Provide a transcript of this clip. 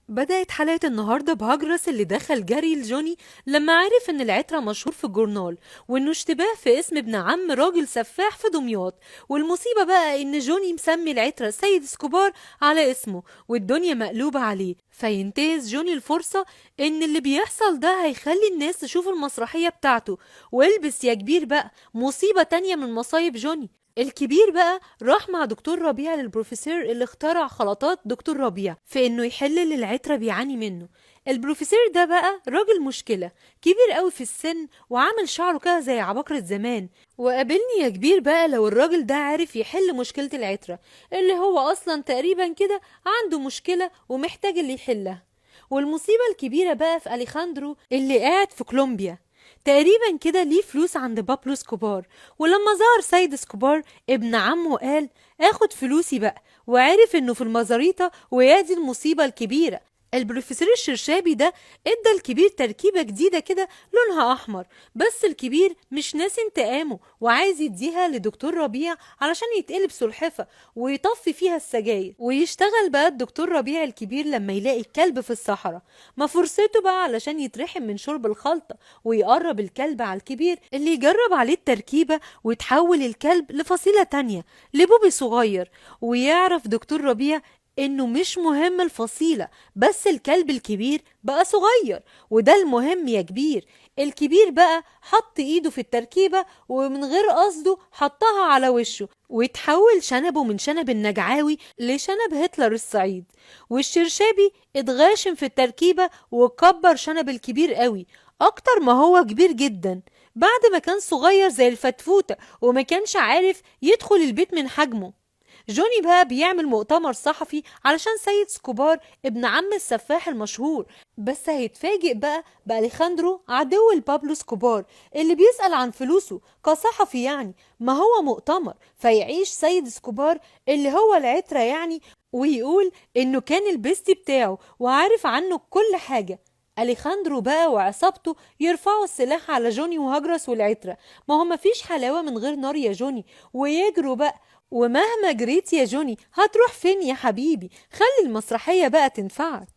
بدأت حلقة النهاردة بهجرس اللي دخل جري لجوني لما عرف ان العترة مشهور في الجورنال، وانه اشتباه في اسم ابن عم راجل سفاح في دمياط. والمصيبة بقى ان جوني مسمي العترة سيد سكوبار على اسمه، والدنيا مقلوبة عليه. فينتهز جوني الفرصة ان اللي بيحصل ده هيخلي الناس تشوف المسرحية بتاعته. والبس يا كبير بقى مصيبة تانية من مصايب جوني. الكبير بقى راح مع دكتور ربيع للبروفيسور اللي اخترع خلطات دكتور ربيع في انه يحل اللي العترة بيعاني منه. البروفيسور ده بقى راجل مشكلة، كبير قوي في السن وعامل شعره كده زي عباقرة زمان. وقابلني يا كبير بقى لو الراجل ده عارف يحل مشكلة العترة، اللي هو اصلا تقريبا كده عنده مشكلة ومحتاج اللي يحلها. والمصيبة الكبيرة بقى في أليخاندرو اللي قاعد في كولومبيا، تقريبا كده ليه فلوس عند بابلو سكوبار. ولما ظهر سيد سكوبار ابن عمه قال اخد فلوسي بقى، وعرف انه في المزاريطة، ويا دي المصيبة الكبيرة. البروفيسور الشرشابي ده ادى الكبير تركيبة جديدة كده لونها احمر، بس الكبير مش ناسي انتقامه وعايز يديها لدكتور ربيع علشان يتقلب سلحفة ويطفي فيها السجاير. ويشتغل بقى الدكتور ربيع الكبير لما يلاقي الكلب في الصحراء، ما فرصته بقى علشان يترحم من شرب الخلطة، ويقرب الكلب على الكبير اللي يجرب عليه التركيبة وتحول الكلب لفصيلة تانية لبوبي صغير. ويعرف دكتور ربيع انه مش مهم الفصيلة، بس الكلب الكبير بقى صغير، وده المهم يا كبير. الكبير بقى حط ايده في التركيبة ومن غير قصده حطها على وشه، وتحول شنبه من شنب النجعاوي لشنب هتلر الصعيد. والشرشابي اتغاشم في التركيبة وكبر شنب الكبير قوي اكتر ما هو كبير جدا، بعد ما كان صغير زي الفتفوتة وما كانش عارف يدخل البيت من حجمه. جوني بقى بيعمل مؤتمر صحفي علشان سيد سكوبار ابن عم السفاح المشهور، بس هيتفاجئ بقى بأليخاندرو عدو البابلو سكوبار اللي بيسأل عن فلوسه كصحفي. يعني ما هو مؤتمر، فيعيش سيد سكوبار اللي هو العترة يعني، ويقول انه كان البيستي بتاعه وعارف عنه كل حاجة. أليخاندرو بقى وعصابته يرفعوا السلاح على جوني وهجرس والعترة، ما هو مفيش حلاوة من غير نار يا جوني، ويجروا بقى. ومهما جريت يا جوني هتروح فين يا حبيبي؟ خلي المسرحية بقى تنفعك.